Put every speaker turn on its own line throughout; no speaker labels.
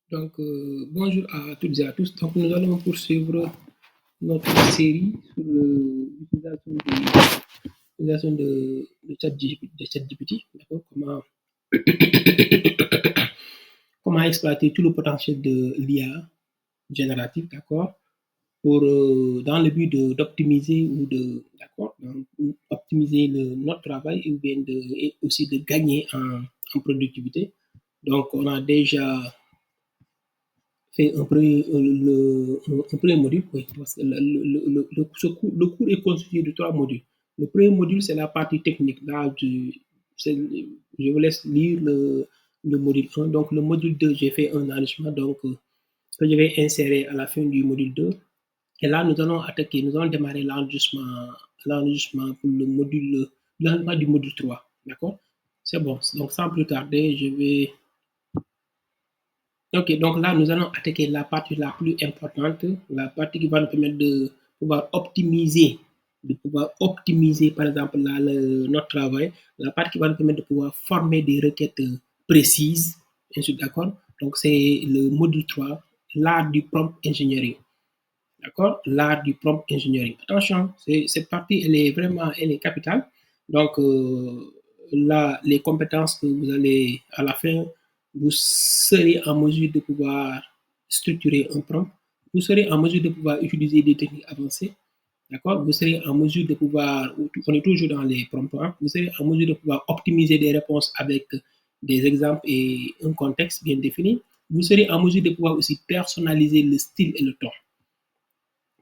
Donc, bonjour à toutes et à tous. Donc, nous allons poursuivre notre série sur l'utilisation de ChatGPT, d'accord? Comment exploiter tout le potentiel de l'IA générative, d'accord? Dans le but d'optimiser d'accord, optimiser notre travail et aussi de gagner en productivité. Donc, on a déjà fait un premier module, oui, parce que le cours est constitué de trois modules. Le premier module, c'est la partie technique. Là, je vous laisse lire le module 1. Donc, le module 2, j'ai fait un enrichissement que je vais insérer à la fin du module 2. Et là, nous allons démarrer l'enregistrement pour l'enregistrement du module 3. D'accord? C'est bon. Donc, sans plus tarder, je vais. Ok, donc là, nous allons attaquer la partie la plus importante, la partie qui va nous permettre de pouvoir optimiser, par exemple, notre travail, la partie qui va nous permettre de pouvoir former des requêtes précises, d'accord? Donc, c'est le module 3, l'art du prompt engineering. D'accord? L'art du prompt engineering. Attention, cette partie, elle est capitale. Donc, là, les compétences que vous allez, à la fin, vous serez en mesure de pouvoir structurer un prompt. Vous serez en mesure de pouvoir utiliser des techniques avancées. D'accord? Vous serez en mesure de pouvoir, on est toujours dans les prompts, hein, vous serez en mesure de pouvoir optimiser des réponses avec des exemples et un contexte bien défini. Vous serez en mesure de pouvoir aussi personnaliser le style et le ton,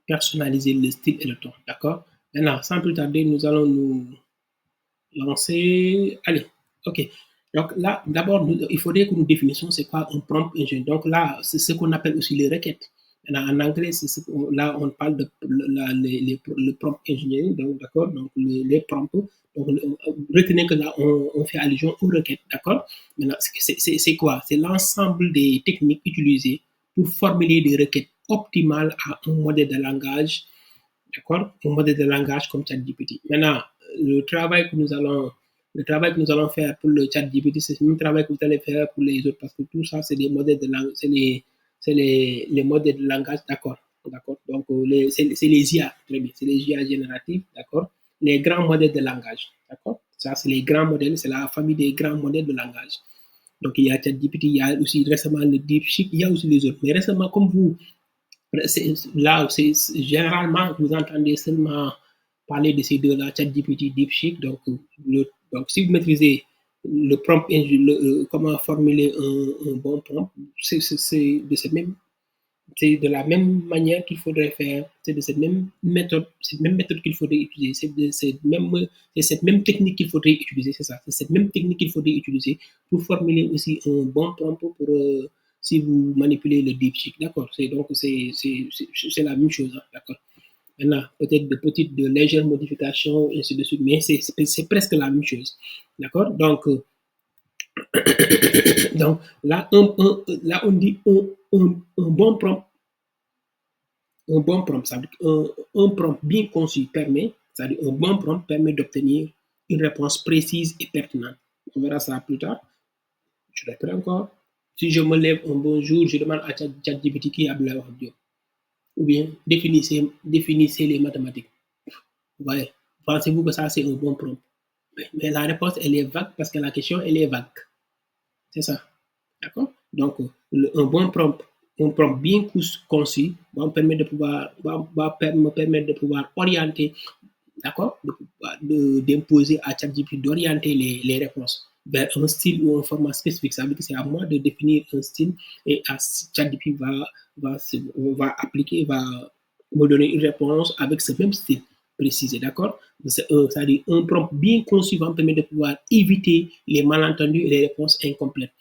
personnaliser le style et le ton. D'accord? Maintenant, sans plus tarder, nous allons nous lancer. Allez, ok. Donc là, d'abord, il faudrait que nous définissions c'est quoi un prompt engineer. Donc là, c'est ce qu'on appelle aussi les requêtes. En anglais, là, on parle de le prompt engineering, donc d'accord, donc les prompts. Donc, retenez que là, on fait allusion aux requêtes, d'accord. Maintenant, c'est quoi? C'est l'ensemble des techniques utilisées pour formuler des requêtes optimales à un modèle de langage, d'accord, un modèle de langage comme ChatGPT. Maintenant, le travail que nous allons le travail que nous allons faire pour le chat GPT, c'est le même travail que vous allez faire pour les autres, parce que tout ça, c'est des modèles de langage, c'est les modèles de langage, d'accord. D'accord. Donc, c'est les IA, très bien, c'est les IA génératives, d'accord. Les grands modèles de langage, d'accord. Ça, c'est les grands modèles, c'est la famille des grands modèles de langage. Donc, il y a ChatGPT, il y a aussi récemment le DeepSeek, il y a aussi les autres. Mais récemment, comme vous, là, généralement, vous entendez seulement parler de ces deux-là, ChatGPT, DeepSeek. Donc, si vous maîtrisez le prompt, comment formuler un bon prompt, c'est de la même manière qu'il faudrait faire, c'est de cette même méthode qu'il faudrait utiliser, c'est cette même technique qu'il faudrait utiliser, c'est ça, c'est cette même technique qu'il faudrait utiliser pour formuler aussi un bon prompt pour si vous manipulez le DeepSeek, d'accord. C'est la même chose, hein, d'accord. Maintenant, peut-être de légères modifications et ainsi de suite, mais c'est presque la même chose, d'accord. Donc là, là on dit un bon prompt. Un bon prompt, ça veut dire un prompt bien conçu permet, c'est-à-dire un bon prompt permet d'obtenir une réponse précise et pertinente. On verra ça plus tard. Je répète encore. Si je me lève un bon jour, je demande à ChatGPT qui a Abdoulaye Wade, ou bien définissez les mathématiques. Vous voyez, pensez-vous que ça c'est un bon prompt? Mais la réponse elle est vague parce que la question elle est vague. C'est ça. D'accord. Donc, un prompt bien conçu va me permettre de pouvoir, me permettre de pouvoir orienter, d'accord, d'imposer à ChatGPT d'orienter les réponses vers un style ou un format spécifique. Ça veut dire que c'est à moi de définir un style et ChatGPT va appliquer, va me donner une réponse avec ce même style précisé, d'accord. C'est-à-dire un prompt bien conçu va me permettre de pouvoir éviter les malentendus et les réponses incomplètes.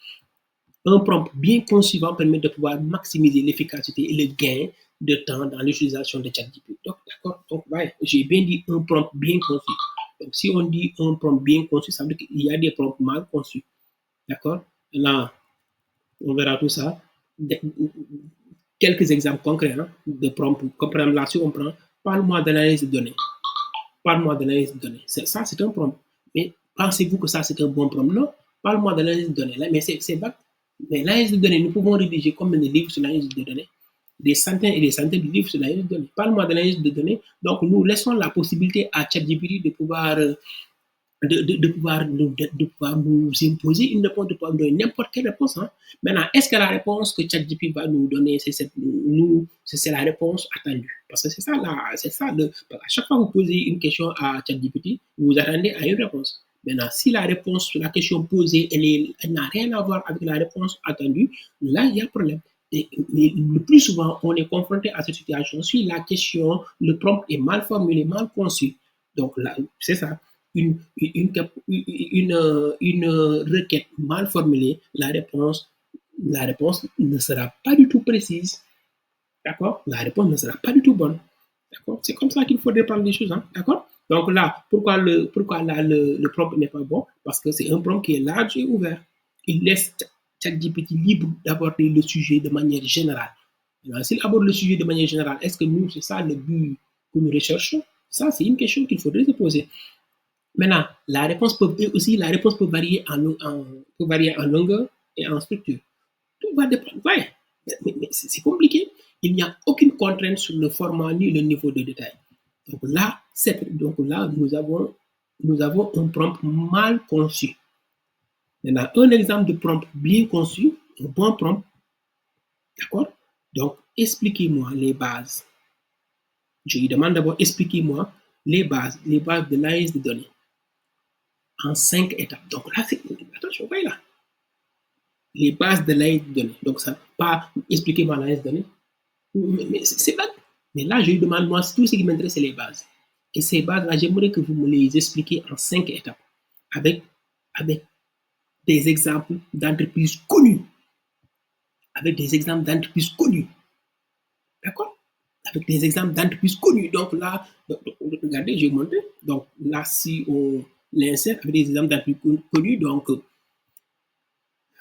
Un prompt bien conçu va permettre de pouvoir maximiser l'efficacité et le gain de temps dans l'utilisation de ChatGPT. Donc, d'accord. Donc, ouais, j'ai bien dit un prompt bien conçu. Donc, si on dit un prompt bien conçu, ça veut dire qu'il y a des prompts mal conçus. D'accord. Là, on verra tout ça. Quelques exemples concrets, hein, de prompts. Comme par exemple, là, si on prend, parle-moi d'analyse de données. Parle-moi d'analyse de données. Ça, c'est un prompt. Mais pensez-vous que ça, c'est un bon prompt? Non. Parle-moi d'analyse de données. Là, mais c'est vague. Mais l'analyse de données, nous pouvons rédiger combien de livres sur l'analyse de données? Des centaines et des centaines de livres sur l'analyse de données. Parle-moi de l'analyse de données. Donc, nous laissons la possibilité à ChatGPT de pouvoir de pouvoir nous imposer une réponse, de pouvoir nous donner n'importe quelle réponse. Hein. Maintenant, est-ce que la réponse que ChatGPT va nous donner, c'est la réponse attendue? Parce que c'est ça, à chaque fois que vous posez une question à ChatGPT, vous attendez à une réponse. Maintenant, si la réponse sur la question posée, elle n'a rien à voir avec la réponse attendue, là, il y a un problème. Mais le plus souvent, on est confronté à cette situation si la question, le prompt est mal formulé, mal conçu. Donc là, c'est ça une requête mal formulée, la réponse ne sera pas du tout précise. D'accord? La réponse ne sera pas du tout bonne. D'accord? C'est comme ça qu'il faudrait prendre les choses. Hein? D'accord? Donc là, pourquoi là, le prompt n'est pas bon? Parce que c'est un prompt qui est large et ouvert. Il laisse ChatGPT libre d'aborder le sujet de manière générale. S'il aborde le sujet de manière générale, est-ce que nous, c'est ça le but que nous recherchons? Ça, c'est une question qu'il faudrait se poser. Maintenant, la réponse peut varier peut varier en longueur et en structure. Tout va dépendre. Ouais, mais c'est compliqué. Il n'y a aucune contrainte sur le format ni le niveau de détail. Donc là, nous avons un prompt mal conçu. Maintenant, un exemple de prompt bien conçu, un bon prompt, d'accord? Donc, expliquez-moi les bases. Je lui demande d'abord, expliquez-moi les bases de l'analyse de données en 5 étapes. Donc là, attention, voyez là, les bases de l'analyse de données. Donc, ça pas expliquer-moi l'analyse de données. Mais c'est pas. Mais là, je lui demande, moi, tout ce qui m'intéresse, c'est les bases. Et ces bases-là, j'aimerais que vous me les expliquiez en 5 étapes, avec, avec des exemples d'entreprises connues. Avec des exemples d'entreprises connues. D'accord? Avec des exemples d'entreprises connues. Donc là, regardez, j'ai montré. Donc là, si on l'insère avec des exemples d'entreprises connues, donc,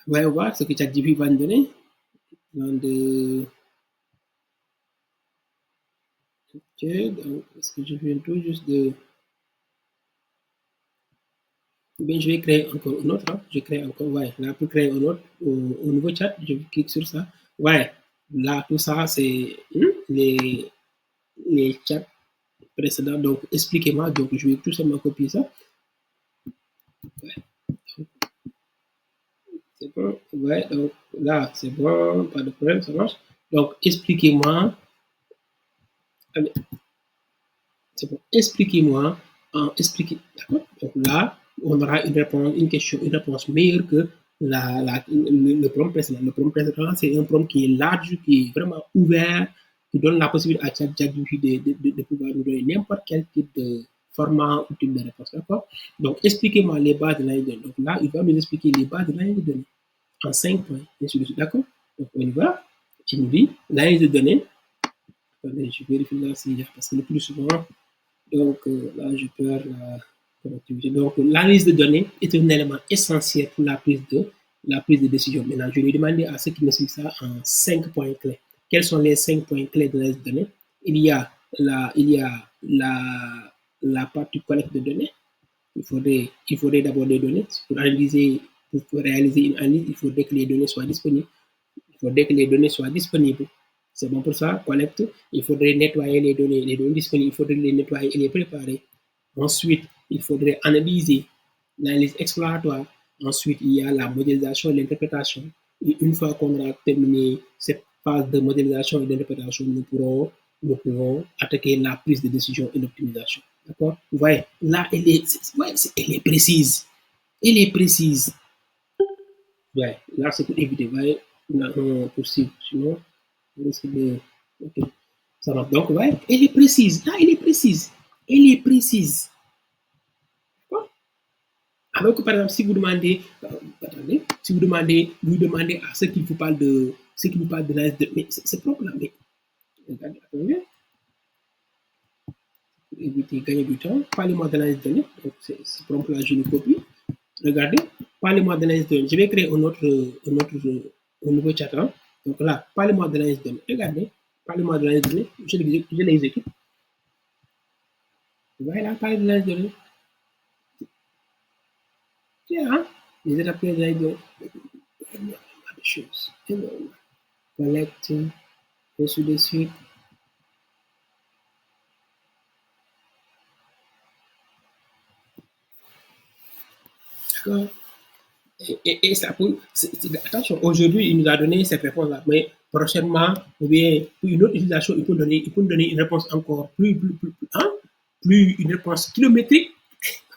voyons voir ce que ChatGPT va nous donner. De... Ok, donc, est-ce que je viens tout juste de... Bien, je vais créer encore un autre. Hein. Je crée encore, ouais, là, pour créer un autre, au nouveau chat, je clique sur ça. Ouais, là, tout ça, c'est les chats précédents. Donc, expliquez-moi. Donc, je vais tout simplement copier ça. Ouais. C'est bon. Ouais, donc là, c'est bon, pas de problème, ça marche. Donc, expliquez-moi. C'est bon. Expliquez-moi. D'accord. Donc là, on aura une réponse meilleure que le prompt précédent. Le prompt précédent, c'est un prompt qui est large, qui est vraiment ouvert, qui donne la possibilité à ChatGPT de pouvoir nous donner n'importe quel type de format ou type de réponse. D'accord. Donc, expliquez-moi les bases de l'analyse de données. Donc là, il va nous expliquer les bases de l'analyse de données en 5 points. D'accord. Donc, on y va. Il nous dit l'analyse de données. Attendez, je vérifie là parce que le plus souvent, donc là, je perds la connectivité. Donc, l'analyse de données est un élément essentiel pour la prise de décision. Maintenant, je vais demander à ceux qui me suivent ça en 5 points clés. Quels sont les 5 points clés de l'analyse de données? Il y a la partie collecte de données. Il faudrait d'abord des données. Pour réaliser une analyse, il faudrait que les données soient disponibles. Il faudrait que les données soient disponibles. C'est bon pour ça, collecte. Il faudrait nettoyer les données disponibles, il faudrait les nettoyer et les préparer. Ensuite, il faudrait analyser l'analyse exploratoire. Ensuite, il y a la modélisation et l'interprétation. Et une fois qu'on aura terminé cette phase de modélisation et d'interprétation, nous pourrons attaquer la prise de décision et l'optimisation. D'accord? Vous voyez, là, elle est précise. Elle est précise. Ouais, là, c'est pour éviter. Vous voyez, on poursuit. Sinon, on risque de. Ok. Ça va. Donc, ouais, elle est précise. Là, elle est précise. Elle est précise. D'accord? Alors que, par exemple, si vous demandez, attendez, si vous demandez à ceux qui vous parlent de, ceux qui vous parlent de l'AS, mais c'est propre là, mais regardez, attendez, pour éviter de gagner du temps, parlez-moi de l'AS données. Donc, c'est propre là, je le copie. Regardez, parlez-moi de l'AS données. Je vais créer un nouveau chat. Hein. Donc là, parlez-moi de l'AS données. Regardez, parlez-moi de l'AS données. Je l'exécute. Voilà, parlez de l'AS données. Tiens, hein, les étapes de l'AS données. choses. Collect, ainsi de suite. D'accord. Et ça peut, attention, aujourd'hui, il nous a donné cette réponse-là, mais prochainement, ou bien pour une autre utilisation, il peut nous donner une réponse encore plus une réponse kilométrique.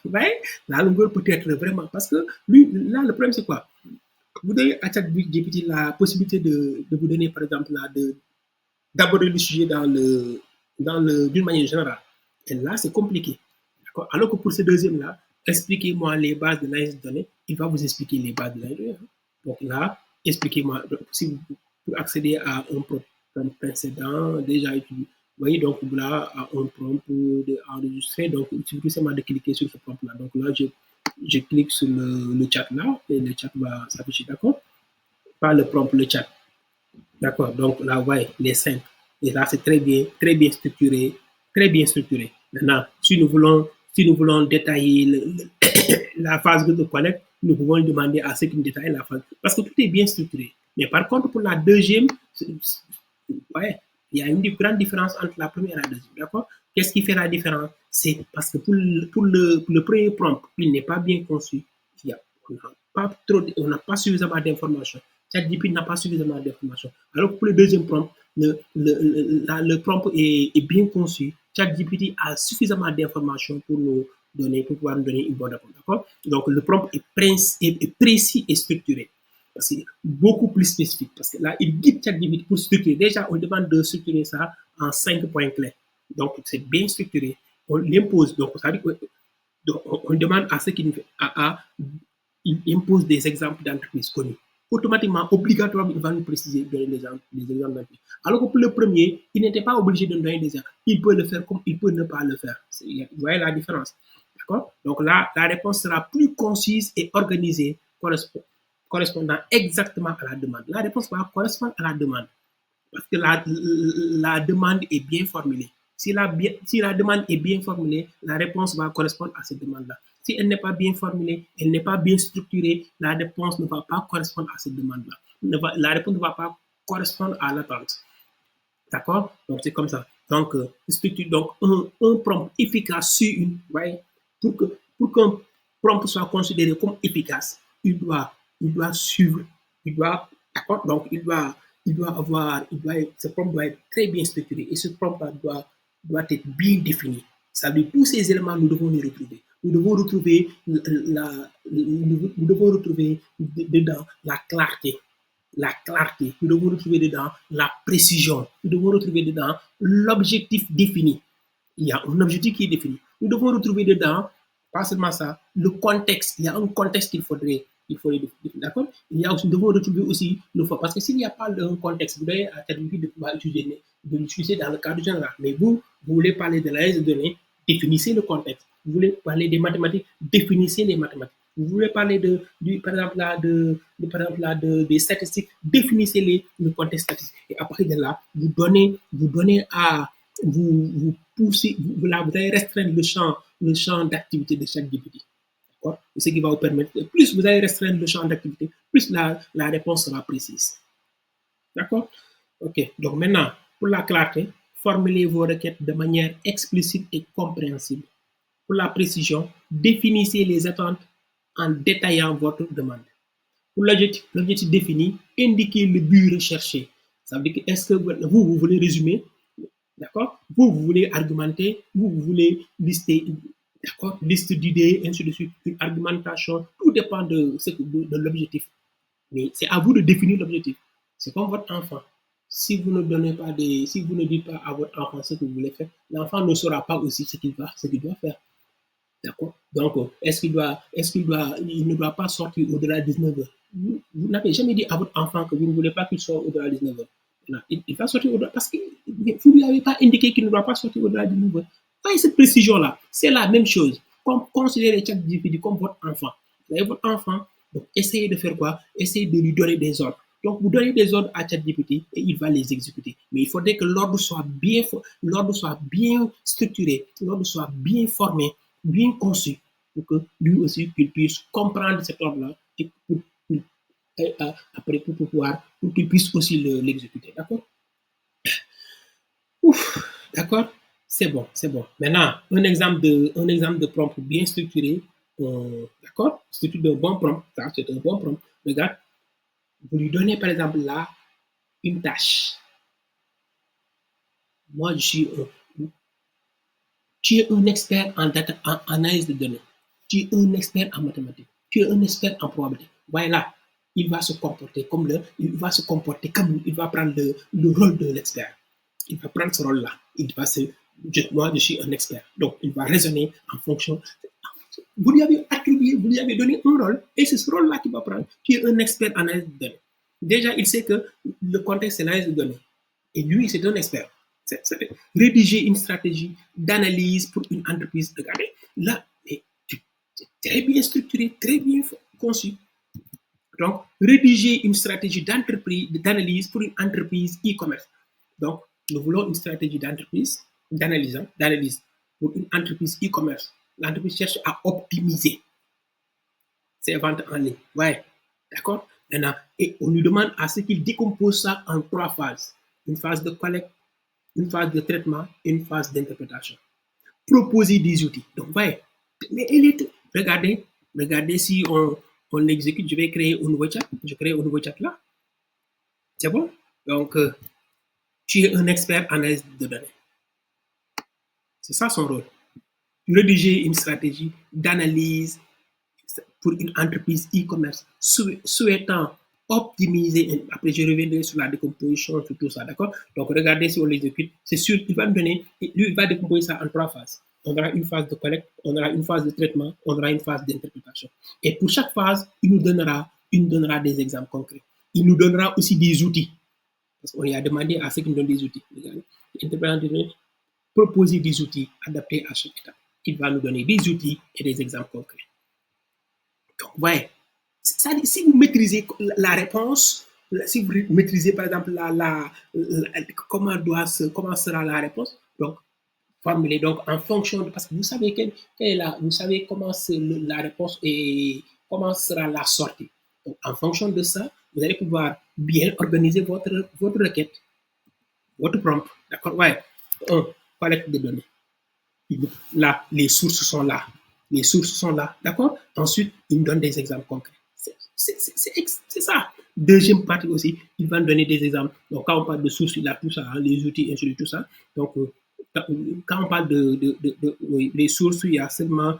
Ouais, la longueur peut être vraiment, parce que lui, là, le problème, c'est quoi? Vous donnez à ChatGPT la possibilité de vous donner, par exemple, d'aborder le sujet d'une manière générale. Et là, c'est compliqué. Alors que pour ce deuxième-là, expliquez-moi les bases de l'analyse de données, il va vous expliquer les bases de l'analyse de données. Donc là, expliquez-moi, si vous, pour accéder à un prompt précédent déjà utilisé, vous voyez, donc là, à un prompt enregistré, donc il suffit tout simplement de cliquer sur ce prompt-là. Donc là, je clique sur le chat là, et le chat va s'afficher, d'accord? Pas le prompt, le chat. D'accord, donc là, vous voyez, les 5. Et là, c'est très bien structuré, très bien structuré. Maintenant, si nous voulons détailler la phase de connect, nous pouvons demander à ceux qui nous détaillent la phase. Parce que tout est bien structuré. Mais par contre, pour la deuxième, ouais, il y a une grande différence entre la première et la deuxième. D'accord? Qu'est-ce qui fait la différence? C'est parce que pour le premier prompt, il n'est pas bien conçu. Il y a, on n'a pas suffisamment d'informations. ChatGPT n'a pas suffisamment d'informations. Alors que pour le deuxième prompt, le prompt est bien conçu. ChatGPT a suffisamment d'informations pour nous donner, pour pouvoir nous donner une bonne réponse. D'accord? Donc, le prompt est précis et structuré. C'est beaucoup plus spécifique parce que là, il guide ChatGPT pour structurer. Déjà, on demande de structurer ça en 5 points clés. Donc, c'est bien structuré. On l'impose. Donc, ça veut dire on demande à ce qu'il il impose des exemples d'entreprises connues. Automatiquement, obligatoirement, il va nous préciser, donner des exemples d'entreprises. Alors que pour le premier, il n'était pas obligé de nous donner des exemples. Il peut le faire comme il peut ne pas le faire. Vous voyez la différence. D'accord? Donc là, la réponse sera plus concise et organisée, correspondant exactement à la demande. La réponse va correspondre à la demande. Parce que la demande est bien formulée. Si la demande est bien formulée, la réponse va correspondre à cette demande-là. Si elle n'est pas bien formulée, elle n'est pas bien structurée, la réponse ne va pas correspondre à cette demande-là. La réponse ne va pas correspondre à l'attente. D'accord? Donc, c'est comme ça. Donc, donc un prompt efficace sur une, ouais, pour qu'un prompt soit considéré comme efficace, il doit suivre, il doit, d'accord? Donc, ce prompt doit être très bien structuré et ce prompt doit être bien défini. Ça veut dire tous ces éléments, nous devons les retrouver. Nous devons retrouver nous devons retrouver dedans la clarté, nous devons retrouver dedans la précision, nous devons retrouver dedans l'objectif défini. Il y a un objectif qui est défini. Nous devons retrouver dedans, pas seulement ça, le contexte. Il y a un contexte qu'il faudrait définir, d'accord? Il y a aussi, nous devons retrouver aussi le fond. Parce que s'il n'y a pas un contexte, vous avez à de pouvoir l'utiliser dans le cadre général. Mais vous voulez parler de l'analyse de données, définissez le contexte. Vous voulez parler des mathématiques, définissez les mathématiques. Vous voulez parler par exemple des statistiques, définissez le contexte statistique. Et après de là, vous donnez à vous poussez, vous allez restreindre le champ d'activité de chaque député. D'accord? Ce qui va vous permettre, plus vous allez restreindre le champ d'activité, plus la réponse sera précise. D'accord? Ok. Donc maintenant, pour la clarté, formulez vos requêtes de manière explicite et compréhensible. Pour la précision, définissez les attentes en détaillant votre demande. Pour l'objectif défini, indiquez le but recherché. Ça veut dire que est-ce que vous voulez résumer? D'accord? Vous voulez argumenter, vous voulez lister, d'accord? Liste d'idées, ainsi de suite, une argumentation. Tout dépend de l'objectif. Mais c'est à vous de définir l'objectif. C'est comme votre enfant. Si vous ne donnez pas si vous ne dites pas à votre enfant ce que vous voulez faire, l'enfant ne saura pas aussi ce qu'il doit faire. D'accord? Donc, il ne doit pas sortir au-delà de 19 heures. Vous n'avez jamais dit à votre enfant que vous ne voulez pas qu'il sorte au-delà de 19 heures. Non, il va sortir au-delà parce que vous ne lui avez pas indiqué qu'il ne doit pas sortir au-delà de 19 heures. Voyez cette précision-là. C'est la même chose. Considérez ChatGPT comme votre enfant. Vous avez votre enfant, donc essayez de faire quoi? Essayez de lui donner des ordres. Donc, vous donnez des ordres à ChatGPT et il va les exécuter. Mais il faudrait que l'ordre soit bien structuré, l'ordre soit bien formé, bien conçu, pour que lui aussi qu'il puisse comprendre cet ordre-là et après pour qu'il puisse aussi l'exécuter. D'accord? D'accord? C'est bon, c'est bon. Maintenant, un exemple de prompt bien structuré. D'accord? Structure d'un bon prompt. Ça, c'est un bon prompt. Regarde, vous lui donnez par exemple là une tâche. Moi, tu es un expert en analyse de données. Tu es un expert en mathématiques. Tu es un expert en probabilité. Voilà, il va se comporter il va prendre le rôle de l'expert. Il va prendre ce rôle-là. Moi, je suis un expert. Donc, il va raisonner en fonction. Vous lui avez attribué, vous lui avez donné un rôle, et c'est ce rôle-là qu'il va prendre. Tu es un expert en analyse de données. Déjà, il sait que le contexte, c'est l'analyse de données. Et lui, c'est un expert. C'est rédiger une stratégie d'analyse pour une entreprise. Regardez, là, c'est très bien structuré, très bien conçu. Donc, rédiger une stratégie d'analyse pour une entreprise e-commerce. Donc, nous voulons une stratégie d'analyse pour une entreprise e-commerce. L'entreprise cherche à optimiser ses ventes en ligne. Ouais, d'accord? Maintenant, et on lui demande à ce qu'il décompose ça en 3 phases. Une phase de collecte, une phase de traitement et une phase d'interprétation. Proposer des outils. Donc, ouais, mais regardez si on l'exécute, je vais créer un nouveau chat. Je crée un nouveau chat là. C'est bon? Donc, tu es un expert en analyse de données. C'est ça son rôle. Rédiger une stratégie d'analyse pour une entreprise e-commerce souhaitant optimiser. Après, je reviendrai sur la décomposition, sur tout ça, d'accord? Donc, regardez si on l'exécute. C'est sûr, il va me donner, lui, il va décomposer ça en 3 phases. On aura une phase de collecte, on aura une phase de traitement, on aura une phase d'interprétation. Et pour chaque phase, il nous donnera des exemples concrets. Il nous donnera aussi des outils. Parce qu'on lui a demandé à ceux qui nous donnent des outils. Proposer des outils adaptés à chaque étape. Il va nous donner des outils et des exemples concrets. Donc, ouais, si vous maîtrisez la réponse, si vous maîtrisez par exemple comment sera la réponse, donc formuler donc en fonction de, parce que vous savez vous savez comment la réponse et comment sera la sortie. Donc, en fonction de ça, vous allez pouvoir bien organiser votre requête, votre prompt, d'accord? Ouais, collecte de données. Là, les sources sont là. Les sources sont là, d'accord? Ensuite, il me donne des exemples concrets. C'est ça. Deuxième partie aussi, il va me donner des exemples. Donc, quand on parle de sources, il a tout ça, hein, les outils, ainsi de tout ça. Donc, quand on parle oui, les sources, il y a seulement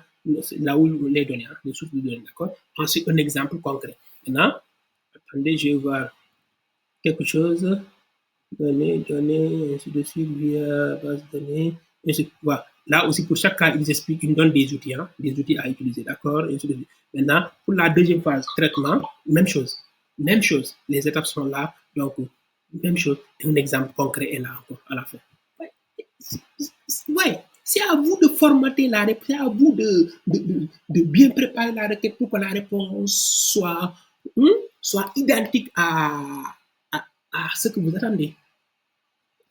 là où les données, hein, les sources de données, d'accord? Ensuite, un exemple concret. Maintenant, attendez, je vais voir quelque chose. Données, ainsi de suite, via base de données. Voilà. Là aussi, pour chaque cas, ils expliquent, ils donnent hein, des outils à utiliser, d'accord? Maintenant, pour la deuxième phase, traitement, même chose. Même chose. Les étapes sont là, donc, même chose. Un exemple concret est là encore, à la fin. Ouais, c'est à vous de formater la réponse, c'est à vous de bien préparer la requête pour que la réponse soit identique à ce que vous attendez.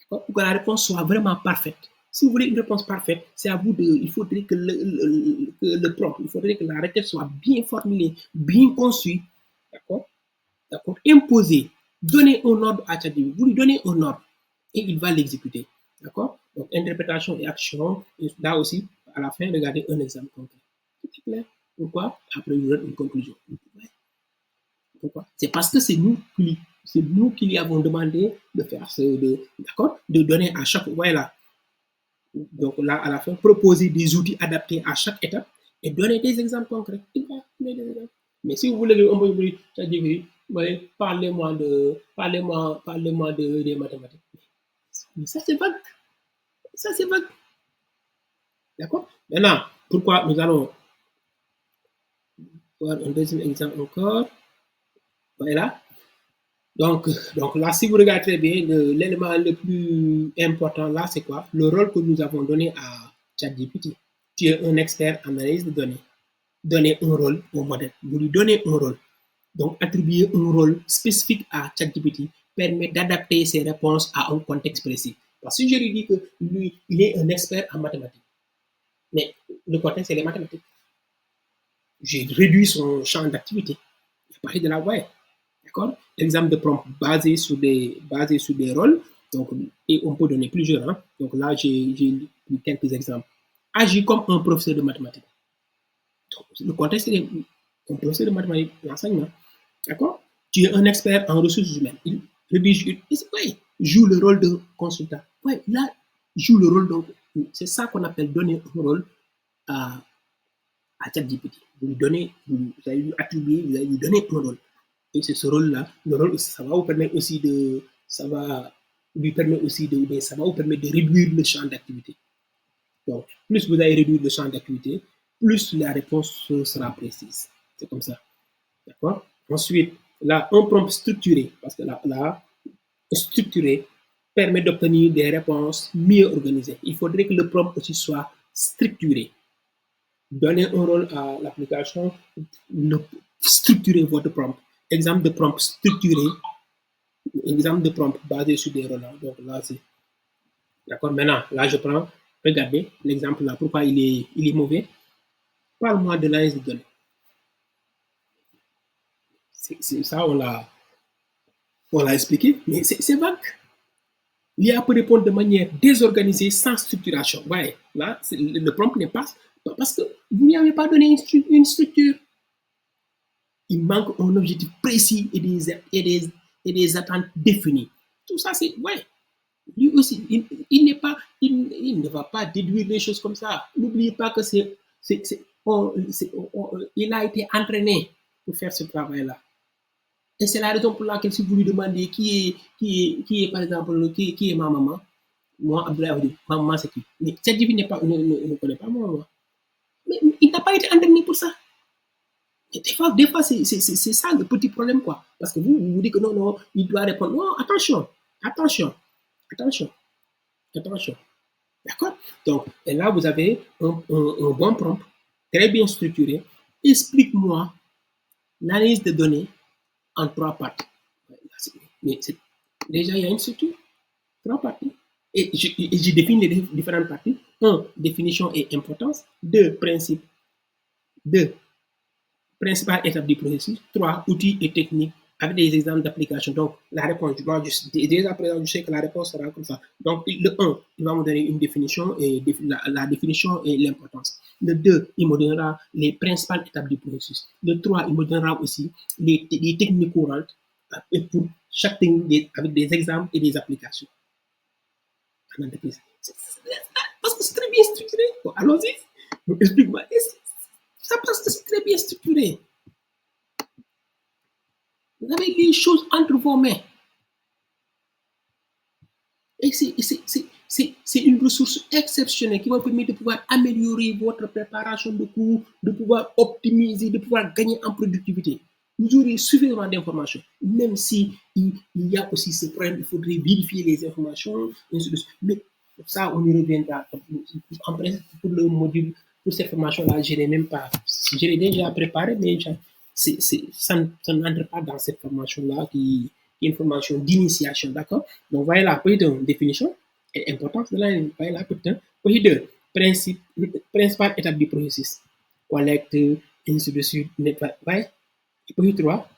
Pour que la réponse soit vraiment parfaite. Si vous voulez une réponse parfaite, c'est à vous il faudrait que le prompt, il faudrait que la requête soit bien formulée, bien conçue, d'accord? D'accord? Imposer, donner un ordre à ChatGPT, vous lui donnez un ordre et il va l'exécuter, d'accord? Donc, interprétation et action, et là aussi, à la fin, regardez un exemple concret. C'est clair? Pourquoi? Après, vous donne une conclusion. Pourquoi? C'est parce que c'est nous qui lui avons demandé de faire d'accord? De donner à chaque, voilà. Donc là, à la fin, proposer des outils adaptés à chaque étape et donner des exemples concrets. Mais si vous voulez parlez-moi des mathématiques. Mais ça, c'est vague. Ça, c'est vague. D'accord? Maintenant, pourquoi nous allons voir un deuxième exemple encore. Voilà. Donc là, si vous regardez bien, l'élément le plus important là, c'est quoi? Le rôle que nous avons donné à ChatGPT. Tu es un expert en analyse de données. Donnez un rôle au modèle. Vous lui donnez un rôle. Donc, attribuer un rôle spécifique à ChatGPT permet d'adapter ses réponses à un contexte précis. Parce que si je lui dis que lui, il est un expert en mathématiques, mais le contexte, c'est les mathématiques. J'ai réduit son champ d'activité. À partir de là, ouais. D'accord? Exemple de prompt basé sur des rôles. Donc, et on peut donner plusieurs. Hein. Donc là, j'ai pris quelques exemples. Agis comme un professeur de mathématiques. Donc, le contexte est un professeur de mathématiques, l'enseignement. D'accord? Tu es un expert en ressources humaines. Il rédige, ouais, joue le rôle de consultant. Ouais, là, joue le rôle de. C'est ça qu'on appelle donner un rôle à, à ChatGPT. Vous lui donnez, vous allez lui attribuer, vous allez lui donner un rôle. Et c'est ce rôle-là, le rôle, ça va vous permettre aussi de, ça va lui permettre aussi de, ça va vous permettre de réduire le champ d'activité. Donc, plus vous allez réduire le champ d'activité, plus la réponse sera précise. C'est comme ça. D'accord? Ensuite, là, un prompt structuré, parce que là, structuré permet d'obtenir des réponses mieux organisées. Il faudrait que le prompt aussi soit structuré. Donner un rôle à l'application, structurer votre prompt. Exemple de prompt structuré, exemple de prompt basé sur des rôles. Donc là, c'est. D'accord? Maintenant, là, je prends, regardez l'exemple là. Pourquoi il est mauvais? Parle-moi de l'analyse de données. C'est ça, on l'a expliqué, mais c'est vague. L'IA peut répondre de manière désorganisée, sans structuration. Ouais, là, le prompt n'est pas. Parce que vous n'y avez pas donné une structure. Il manque un objectif précis et des attentes définies. Tout ça, c'est. Ouais. Lui aussi, il ne va pas déduire les choses comme ça. N'oubliez pas que il a été entraîné pour faire ce travail-là. Et c'est la raison pour laquelle si vous lui demandez qui est par exemple, qui est ma maman, moi, Abdoulaye Aoudi, ma maman c'est qui? Mais cette divine ne connaît pas ma maman. Mais il n'a pas été entraîné pour ça. Et des fois c'est ça le petit problème, quoi. Parce que vous dites que non, non, il doit répondre. Non, attention, attention, attention, attention. D'accord? Donc, et là, vous avez un bon prompt, très bien structuré. Explique-moi l'analyse de données en trois parties. Mais déjà, il y a une structure, trois parties. Et je définis les différentes parties. Un, définition et importance. Deux, principe. Deux, principale étape du processus. Trois, outils et techniques avec des exemples d'application. Donc, la réponse, moi, déjà présent, je sais que la réponse sera comme ça. Donc, le 1, il va me donner une définition et la définition et l'importance. Le 2, il me donnera les principales étapes du processus. Le 3, il me donnera aussi les techniques courantes et pour chacun avec des exemples et des applications en entreprise. Parce que c'est très bien structuré. Bon, allons-y. Explique-moi. Ça parce que c'est très bien structuré. Vous avez les choses entre vos mains. Et c'est une ressource exceptionnelle qui va permettre de pouvoir améliorer votre préparation de cours, de pouvoir optimiser, de pouvoir gagner en productivité. Vous aurez suffisamment d'informations, même si il y a aussi ce problème, il faudrait vérifier les informations, mais ça, on y reviendra. En principe, pour le module, pour cette formation-là, je n'ai même pas, je l'ai déjà préparé, mais ça n'entre pas dans cette formation-là qui est une formation d'initiation, d'accord? Donc, voilà la petite définition et importance de la voyez la petite. Puis deux, principale étape du processus. Collecte, ainsi de suite. Ouais. Et puis trois,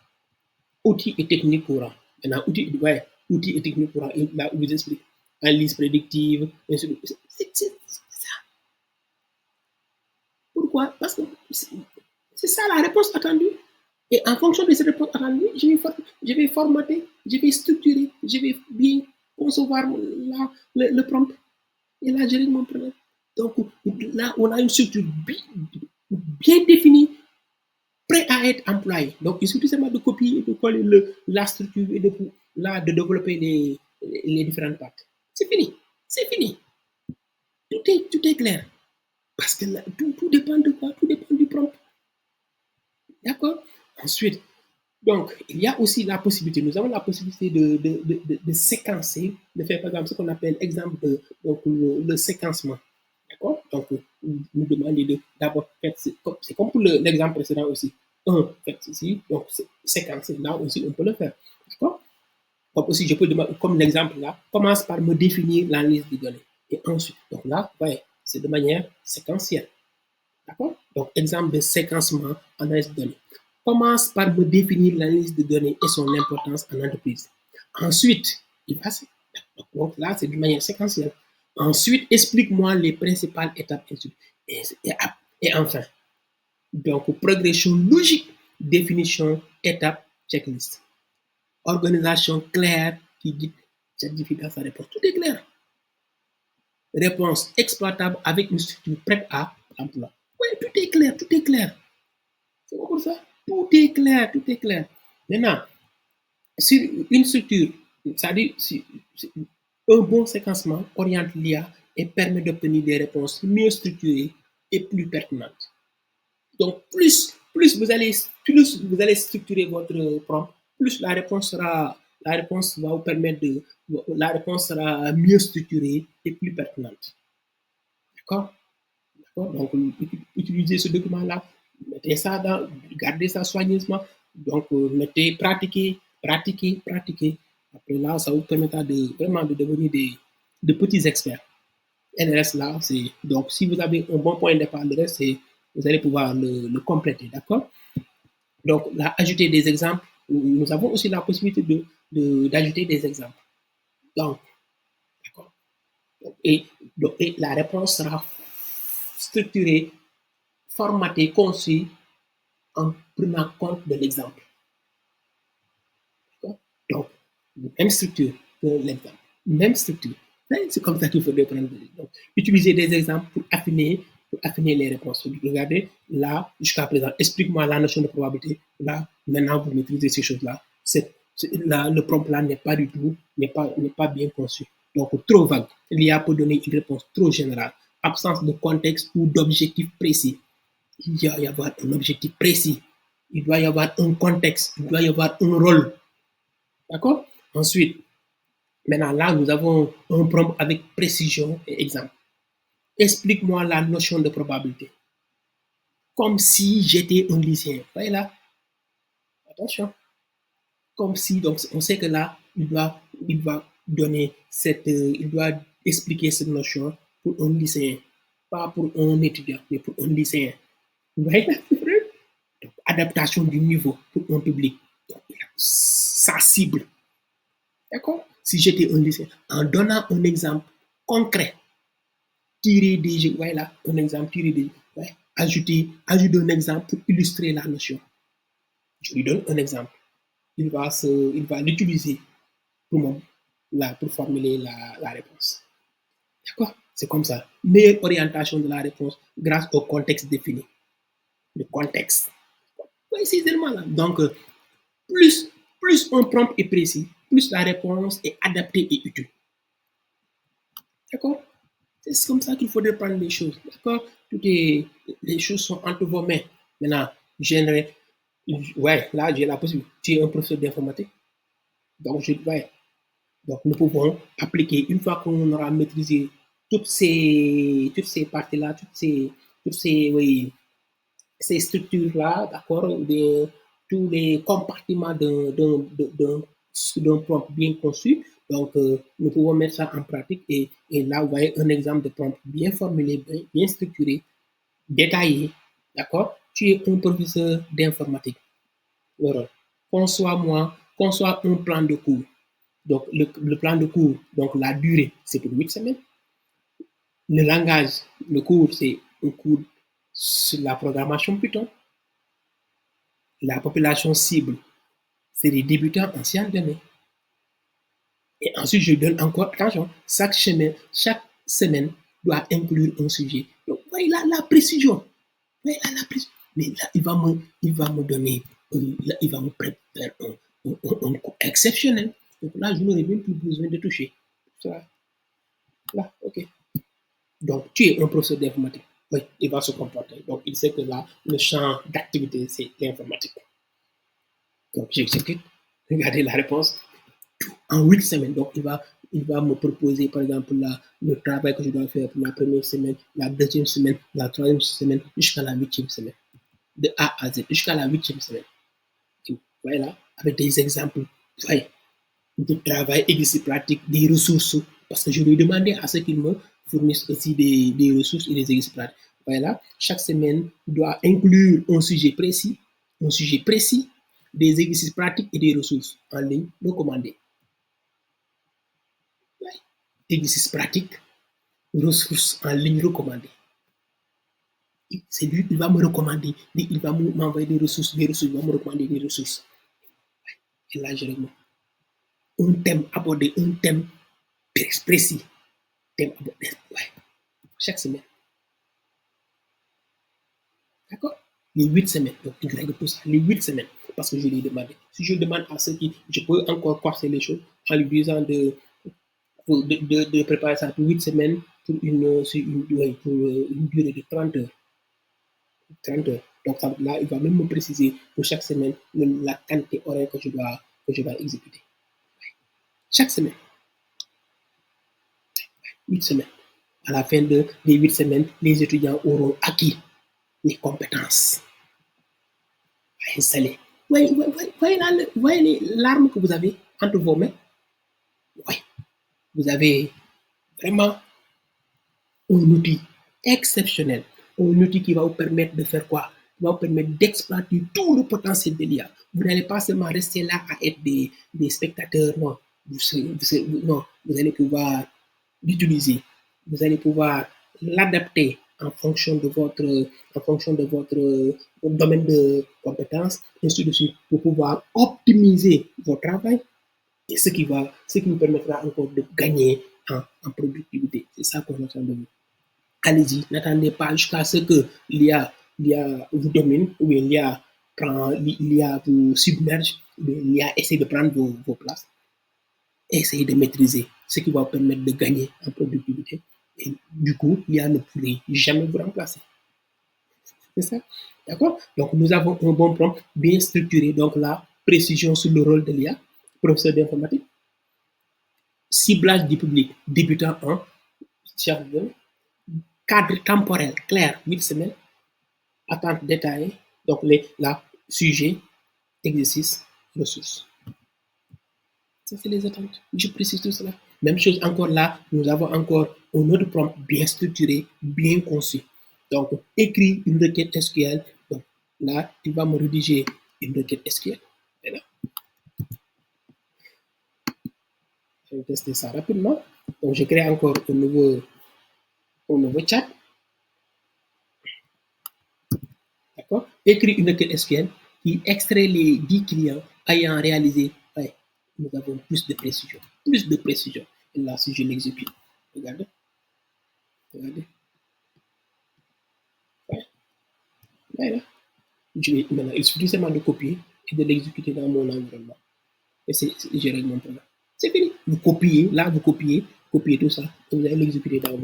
outils et techniques courants. Maintenant, outils et techniques courants, là, vous explique. Analyse prédictive, ainsi de suite. C'est ça. Pourquoi? Parce que c'est ça la réponse attendue. Et en fonction de cette réponse attendue, je vais formater, je vais structurer, je vais bien concevoir le prompt et là, gérer mon problème. Donc là, on a une structure bien définie, prêt à être employée. Donc, il suffit seulement de copier et de coller la structure et de développer les différentes parties. C'est fini. C'est fini. Tout est clair. Parce que là, tout dépend de quoi? Tout dépend du prompt. D'accord? Ensuite, donc, il y a aussi la possibilité, nous avons la possibilité de séquencer, de faire par exemple ce qu'on appelle exemple de donc, le séquencement. D'accord? Donc, nous demandez d'abord faire, c'est comme pour l'exemple précédent aussi. Un, faites ceci, donc séquencer. Là aussi, on peut le faire. D'accord? Comme aussi, je peux demander, comme l'exemple là, commence par me définir la liste de données. Et ensuite, donc là, ouais, c'est de manière séquentielle. D'accord? Donc, exemple de séquencement en analyse de données. commence par me définir l'analyse de données et son importance en entreprise. Ensuite, donc là, c'est d'une manière séquentielle. Ensuite, explique-moi les principales étapes et, et, et enfin, donc progression logique, définition, étape, checklist. Organisation claire qui guide certificat à sa réponse. Tout est clair. Réponse exploitable avec une structure prête à l'emploi. Oui, tout est clair, tout est clair. C'est bon pour ça? Tout est clair, tout est clair. Maintenant, sur une structure, c'est-à-dire un bon séquencement oriente l'IA et permet d'obtenir des réponses mieux structurées et plus pertinentes. Donc, plus vous allez structurer votre prompt, plus la réponse va vous permettre la réponse sera mieux structurée et plus pertinente. D'accord? Donc, utilisez ce document-là, mettez ça gardez ça soigneusement. Donc, pratiquez. Après là, ça vous permettra vraiment de devenir de petits experts. Et le reste là, c'est donc si vous avez un bon point de départ, le reste, vous allez pouvoir le compléter, d'accord? Donc, là, ajouter des exemples. Nous avons aussi la possibilité d'ajouter des exemples. Donc, d'accord. Et la réponse sera structurée, formatée, conçue en prenant compte de l'exemple. Donc, même structure que l'exemple. Même structure. C'est comme ça qu'il faut prendre. Donc, utiliser des exemples pour affiner les réponses. Regardez, là, jusqu'à présent, explique-moi la notion de probabilité. Là, maintenant, vous maîtrisez ces choses-là. Là, le prompt là n'est pas du tout, n'est pas bien conçu. Donc, trop vague. L'IA peut donner une réponse trop générale. Absence de contexte ou d'objectif précis. Il doit y avoir un objectif précis. Il doit y avoir un contexte. Il doit y avoir un rôle. D'accord? Ensuite, maintenant là, nous avons un prompt avec précision et exemple. Explique-moi la notion de probabilité. Comme si j'étais un lycéen. Vous voyez là? Attention. Comme si, donc on sait que là, il va donner il doit expliquer cette notion pour un lycéen. Pas pour un étudiant, mais pour un lycéen. Vous voyez là? Donc, adaptation du niveau pour un public. Donc, sa cible. D'accord? Si j'étais un lycéen, en donnant un exemple concret, tirer des jeux, voilà, un exemple, tirer des ouais, ajouter un exemple pour illustrer la notion. Je lui donne un exemple. Il va l'utiliser pour formuler la réponse. D'accord? C'est comme ça. Meilleure orientation de la réponse grâce au contexte défini. Le contexte. Oui, c'est tellement là. Donc, plus un prompt est précis, plus la réponse est adaptée et utile. D'accord? C'est comme ça qu'il faudrait prendre les choses. D'accord? Les choses sont entre vos mains. Maintenant, là, j'ai la possibilité. Tu es un professeur d'informatique. Donc, donc, nous pouvons appliquer, une fois qu'on aura maîtrisé toutes ces parties-là, ces structures-là, d'accord, tous les compartiments d'un prompt bien conçu. Donc, nous pouvons mettre ça en pratique et là, vous voyez un exemple de prompt bien formulé, bien structuré, détaillé, d'accord? Tu es un professeur d'informatique. Conçois un plan de cours. Donc, le plan de cours, donc la durée, c'est pour 8 semaines. Le langage, le cours, c'est un cours sur la programmation Python. La population cible, c'est les débutants en sciences de données. Et ensuite, je donne encore, attention, chaque semaine doit inclure un sujet. Donc, voyez là, la précision. Voyez là, la précision. Mais là, il va me donner, il va me préparer un cours exceptionnel. Donc là, je n'aurai même plus besoin de toucher. Ça. Là, ok. Donc, tu es un professeur d'informatique. Oui, il va se comporter. Donc, il sait que là, le champ d'activité, c'est l'informatique. Donc, j'exécute. Regardez la réponse. En 8 semaines. Donc, il va me proposer, par exemple, le travail que je dois faire pour la première semaine, la deuxième semaine, la troisième semaine, jusqu'à la 8e semaine. De A à Z, jusqu'à la 8e semaine. Voilà, avec des exemples de travail, exercices pratiques, des ressources. Parce que je lui ai demandé à ce qu'il me fournisse aussi des ressources et des exercices pratiques. Voilà, chaque semaine doit inclure un sujet précis un sujet précis, des exercices pratiques et des ressources en ligne recommandées. Ouais. Exercices pratiques, ressources en ligne recommandées. C'est lui qui va me recommander, il va m'envoyer des ressources, il va me recommander des ressources. Et là, je réponds. Un thème, aborder un thème précis. Thème abordé, ouais, chaque semaine. D'accord? Les 8 semaines. Donc, tu règles tout ça, les 8 semaines. Parce que je lui ai demandé. Si je demande à ceux qui, je peux encore corser les choses en lui disant de préparer ça pour 8 semaines pour une durée de 30 heures. 30 heures. Donc là, il va même me préciser pour chaque semaine la quantité horaire que je dois exécuter. Chaque semaine. 8 semaines. À la fin des 8 semaines, les étudiants auront acquis les compétences à installer. Voyez l'arme que vous avez entre vos mains. Oui, vous avez vraiment un outil exceptionnel, un outil qui va vous permettre de faire quoi? Qui va vous permettre d'exploiter tout le potentiel de l'IA. Vous n'allez pas seulement rester là à être des spectateurs, non. Non, vous allez pouvoir l'utiliser. Vous allez pouvoir l'adapter en fonction de votre domaine de compétences, ainsi de suite, pour pouvoir optimiser votre travail et ce qui vous permettra encore de gagner en productivité. C'est ça qu'on attend de vous. Allez-y, n'attendez pas jusqu'à ce que l'IA vous domine, ou bien l'IA vous submerge, ou bien l'IA essaie de prendre vos places. Essayez de maîtriser ce qui va vous permettre de gagner en productivité. Et du coup, l'IA ne pourrait jamais vous remplacer. C'est ça? D'accord? Donc, nous avons un bon prompt bien structuré. Donc, la précision sur le rôle de l'IA, professeur d'informatique, ciblage du public débutant en cadre temporel clair, 8 semaines, attente détaillée, donc la sujet, exercice, ressources. Ça, c'est les attentes. Je précise tout cela. Même chose encore là, nous avons encore un autre prompt bien structuré, bien conçu. Donc, écris une requête SQL. Donc, là, tu vas me rédiger une requête SQL. Et là, je vais tester ça rapidement. Donc, je crée encore un nouveau chat. D'accord? Écris une requête SQL qui extrait les 10 clients ayant réalisé. Ouais, nous avons plus de précision. Plus de précision. Et là, si je l'exécute, regardez. Regardez. Ouais. Ouais, là. Maintenant, il suffit seulement de copier et de l'exécuter dans mon environnement. Et je règle mon problème. C'est fini. Vous copiez, là, vous copiez tout ça, et vous allez l'exécuter dans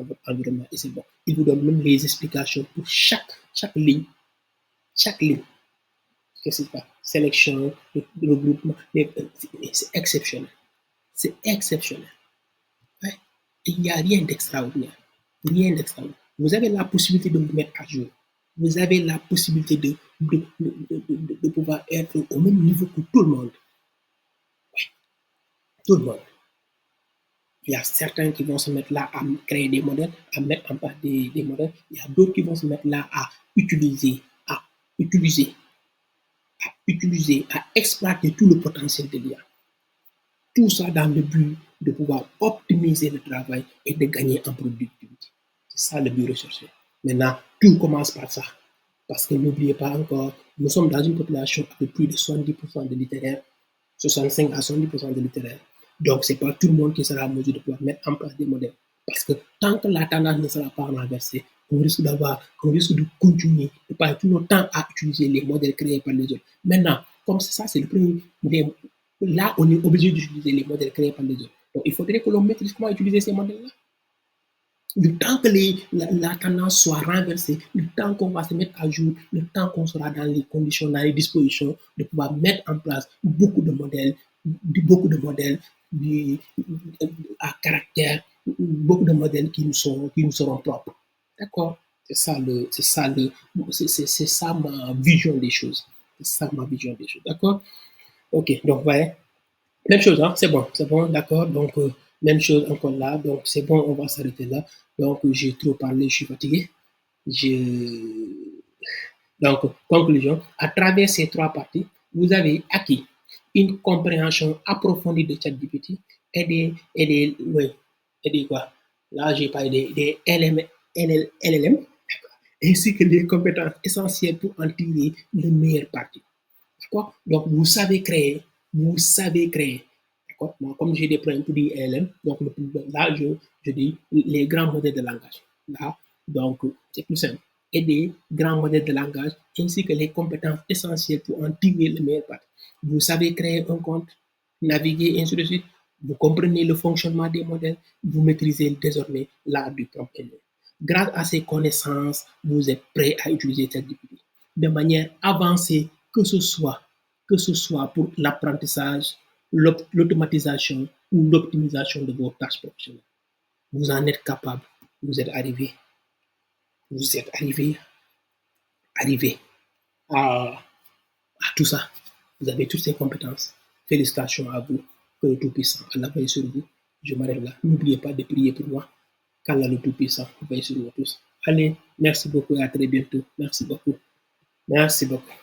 votre environnement, et c'est bon. Il vous donne même les explications pour chaque ligne. Chaque ligne. Qu'est-ce que c'est pas? Sélection, regroupement. C'est exceptionnel. C'est exceptionnel. Ouais. Il n'y a rien d'extraordinaire. Rien d'extraordinaire. Vous avez la possibilité de vous mettre à jour. Vous avez la possibilité de pouvoir être au même niveau que tout le monde. Oui, tout le monde. Il y a certains qui vont se mettre là à créer des modèles, à mettre en place des modèles. Il y a d'autres qui vont se mettre là à utiliser, à exploiter tout le potentiel de l'IA. Tout ça dans le but de pouvoir optimiser le travail et de gagner en productivité. C'est ça le but recherché. Maintenant, tout commence par ça. Parce que n'oubliez pas encore, nous sommes dans une population avec plus de 70% de littéraires, 65 à 70% de littéraires. Donc, ce n'est pas tout le monde qui sera en mesure de pouvoir mettre en place des modèles. Parce que tant que la tendance ne sera pas renversée, on risque de continuer, de passer tout notre temps à utiliser les modèles créés par les autres. Maintenant, comme ça, c'est le premier. Là, on est obligé d'utiliser les modèles créés par les autres. Donc, il faudrait que l'on maîtrise comment utiliser ces modèles-là. Le temps que la tendance soit renversée, le temps qu'on va se mettre à jour, le temps qu'on sera dans les conditions, dans les dispositions de pouvoir mettre en place beaucoup de modèles à caractère, beaucoup de modèles qui nous seront propres. D'accord? C'est ça ma vision des choses. C'est ça ma vision des choses. D'accord? Ok, donc voilà. Même chose, hein? C'est bon, d'accord. Donc, même chose encore là. Donc, c'est bon, on va s'arrêter là. Donc, j'ai trop parlé, je suis fatigué. Je... Donc, conclusion, à travers ces trois parties, vous avez acquis une compréhension approfondie de ChatGPT et des quoi? Là, j'ai parlé des LLM, ainsi que les compétences essentielles pour en tirer le meilleur parti. D'accord? Donc, vous savez créer. D'accord? Moi, comme j'ai des problèmes pour dire LLM, donc là, je dis les grands modèles de langage. Là, donc, c'est plus simple. Et des grands modèles de langage, ainsi que les compétences essentielles pour en tirer le meilleur parti. Vous savez créer un compte, naviguer, ainsi de suite. Vous comprenez le fonctionnement des modèles, vous maîtrisez désormais l'art du prompt engineering. Grâce à ces connaissances, vous êtes prêt à utiliser ChatGPT de manière avancée, que ce soit pour l'apprentissage, l'automatisation ou l'optimisation de vos tâches professionnelles. Vous en êtes capable, vous êtes arrivé, vous êtes arrivé à tout ça. Vous avez toutes ces compétences. Félicitations à vous, que le Tout-Puissant Allah veille sur vous. Je m'arrête là. N'oubliez pas de prier pour moi, qu'Allah le Tout-Puissant veille sur vous tous. Allez, merci beaucoup et à très bientôt. Merci beaucoup. Merci beaucoup.